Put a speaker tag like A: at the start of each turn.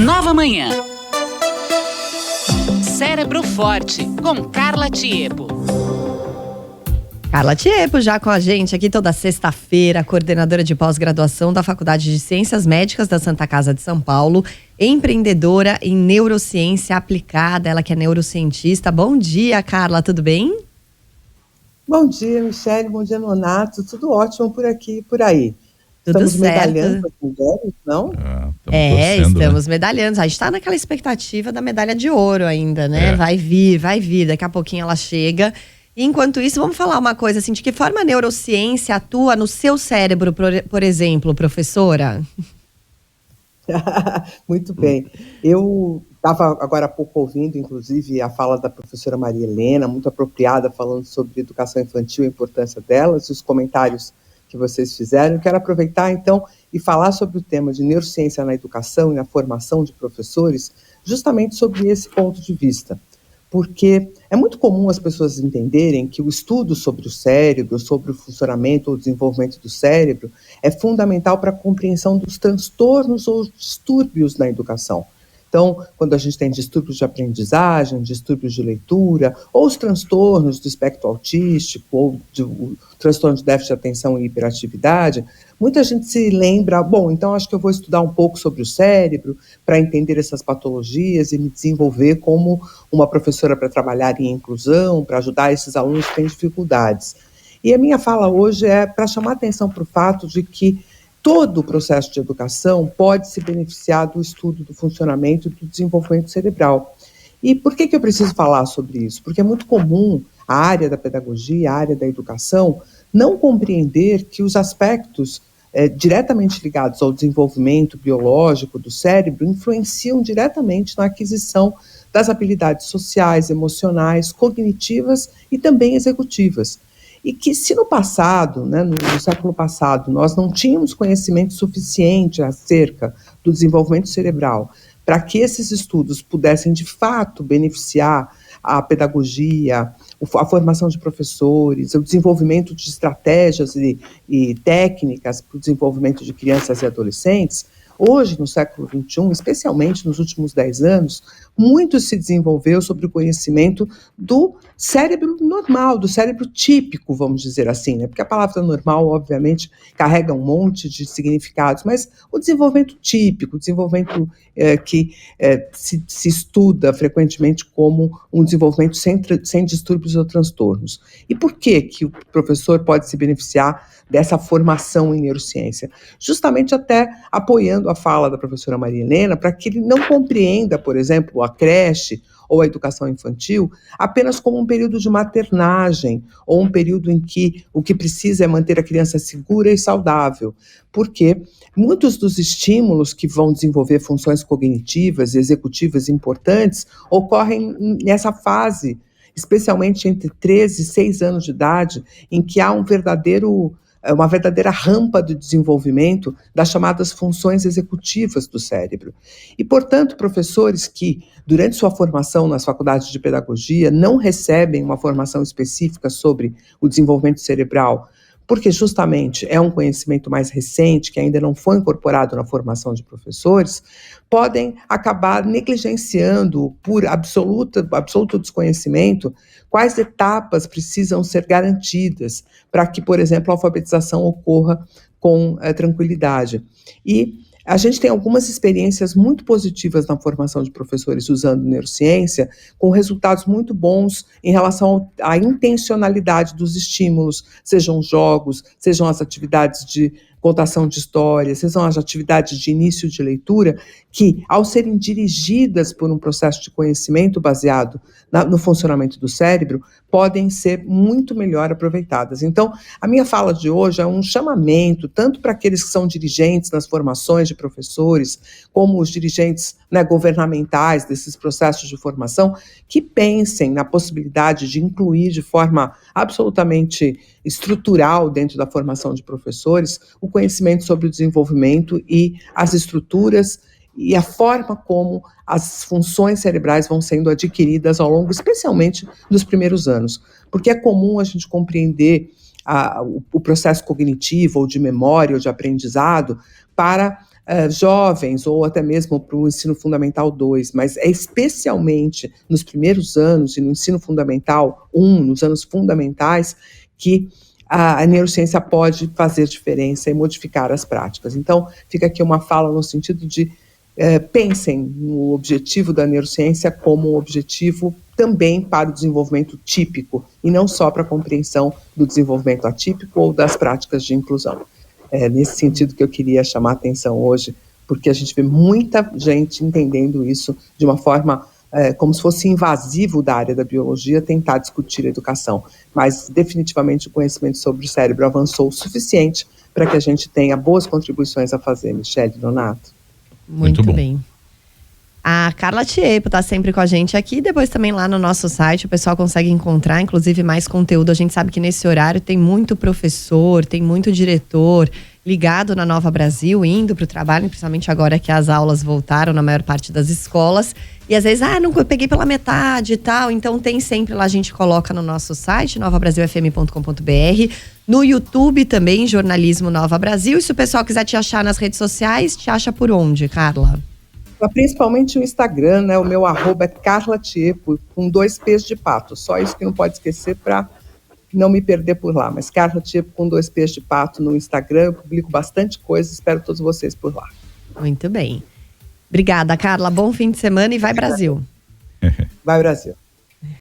A: Nova Manhã. Cérebro Forte, com Carla Tiepo.
B: Carla Tiepo já com a gente aqui toda sexta-feira, coordenadora de pós-graduação da Faculdade de Ciências Médicas da Santa Casa de São Paulo, empreendedora em neurociência aplicada, ela que é neurocientista. Bom dia, Carla, tudo bem?
C: Bom dia, Michele, bom dia, Nonato, tudo ótimo por aqui e por aí.
B: Tudo
C: Estamos
B: certo.
C: medalhando as mulheres, não?
B: Estamos medalhando. A gente tá naquela expectativa da medalha de ouro ainda, né? Vai vir, daqui a pouquinho ela chega. Enquanto isso, vamos falar uma coisa assim, de que forma a neurociência atua no seu cérebro, por exemplo, professora?
C: Muito bem. Eu estava agora há pouco ouvindo, inclusive, a fala da professora Maria Helena, muito apropriada, falando sobre educação infantil, a importância delas, os comentários que vocês fizeram. Eu quero aproveitar, então, e falar sobre o tema de neurociência na educação e na formação de professores, justamente sobre esse ponto de vista. Porque é muito comum as pessoas entenderem que o estudo sobre o cérebro, sobre o funcionamento ou desenvolvimento do cérebro, é fundamental para a compreensão dos transtornos ou distúrbios na educação. Então, quando a gente tem distúrbios de aprendizagem, distúrbios de leitura, ou os transtornos do espectro autístico, ou o transtorno de déficit de atenção e hiperatividade, muita gente se lembra, bom, então acho que eu vou estudar um pouco sobre o cérebro para entender essas patologias e me desenvolver como uma professora para trabalhar em inclusão, para ajudar esses alunos que têm dificuldades. E a minha fala hoje é para chamar atenção para o fato de que todo o processo de educação pode se beneficiar do estudo do funcionamento e do desenvolvimento cerebral. E por que eu preciso falar sobre isso? Porque é muito comum a área da pedagogia, a área da educação, não compreender que os aspectos diretamente ligados ao desenvolvimento biológico do cérebro influenciam diretamente na aquisição das habilidades sociais, emocionais, cognitivas e também executivas. E que se no passado, né, no século passado, nós não tínhamos conhecimento suficiente acerca do desenvolvimento cerebral para que esses estudos pudessem de fato beneficiar a pedagogia, a formação de professores, o desenvolvimento de estratégias e técnicas para o desenvolvimento de crianças e adolescentes, hoje, no século XXI, especialmente nos últimos 10 anos, muito se desenvolveu sobre o conhecimento do cérebro normal, do cérebro típico, vamos dizer assim, né? Porque a palavra normal, obviamente, carrega um monte de significados, mas o desenvolvimento típico, o desenvolvimento que se estuda frequentemente como um desenvolvimento sem distúrbios ou transtornos. E por que o professor pode se beneficiar dessa formação em neurociência? Justamente até apoiando a fala da professora Maria Helena, para que ele não compreenda, por exemplo, a creche ou a educação infantil apenas como um período de maternagem ou um período em que o que precisa é manter a criança segura e saudável, porque muitos dos estímulos que vão desenvolver funções cognitivas e executivas importantes ocorrem nessa fase, especialmente entre 13 e 6 anos de idade, em que há uma verdadeira rampa de desenvolvimento das chamadas funções executivas do cérebro. E, portanto, professores que, durante sua formação nas faculdades de pedagogia, não recebem uma formação específica sobre o desenvolvimento cerebral, porque justamente é um conhecimento mais recente, que ainda não foi incorporado na formação de professores, podem acabar negligenciando, por absoluto desconhecimento, quais etapas precisam ser garantidas para que, por exemplo, a alfabetização ocorra com tranquilidade. E a gente tem algumas experiências muito positivas na formação de professores usando neurociência, com resultados muito bons em relação à intencionalidade dos estímulos, sejam jogos, sejam as atividades de contação de histórias, sejam as atividades de início de leitura, que, ao serem dirigidas por um processo de conhecimento baseado no funcionamento do cérebro, podem ser muito melhor aproveitadas. Então, a minha fala de hoje é um chamamento, tanto para aqueles que são dirigentes nas formações de professores, como os dirigentes, né, governamentais desses processos de formação, que pensem na possibilidade de incluir de forma absolutamente estrutural dentro da formação de professores o conhecimento sobre o desenvolvimento e as estruturas e a forma como as funções cerebrais vão sendo adquiridas ao longo, especialmente dos primeiros anos. Porque é comum a gente compreender o processo cognitivo, ou de memória, ou de aprendizado, para jovens ou até mesmo para o ensino fundamental 2, mas é especialmente nos primeiros anos e no ensino fundamental 1, nos anos fundamentais, que a neurociência pode fazer diferença e modificar as práticas. Então, fica aqui uma fala no sentido de pensem no objetivo da neurociência como um objetivo também para o desenvolvimento típico e não só para a compreensão do desenvolvimento atípico ou das práticas de inclusão. É nesse sentido que eu queria chamar a atenção hoje, porque a gente vê muita gente entendendo isso de uma forma como se fosse invasivo da área da biologia tentar discutir a educação, mas definitivamente o conhecimento sobre o cérebro avançou o suficiente para que a gente tenha boas contribuições a fazer, Michele, Donato.
B: Muito bem. A Carla Tiepo está sempre com a gente aqui, depois também lá no nosso site o pessoal consegue encontrar, inclusive, mais conteúdo. A gente sabe que nesse horário tem muito professor, tem muito diretor ligado na Nova Brasil, indo para o trabalho, principalmente agora que as aulas voltaram na maior parte das escolas. E às vezes, não peguei pela metade e tal. Então tem sempre lá, a gente coloca no nosso site, novabrasilfm.com.br. No YouTube também, Jornalismo Nova Brasil. E se o pessoal quiser te achar nas redes sociais, te acha por onde, Carla?
C: Principalmente o Instagram, né? O meu @ é Carla Tiepo, com 2 P's de pato. Só isso que não pode esquecer para não me perder por lá. Mas Carla Tiepo com 2 P's de pato no Instagram. Eu publico bastante coisa, espero todos vocês por lá.
B: Muito bem. Obrigada, Carla. Bom fim de semana e vai Brasil.
C: Vai Brasil.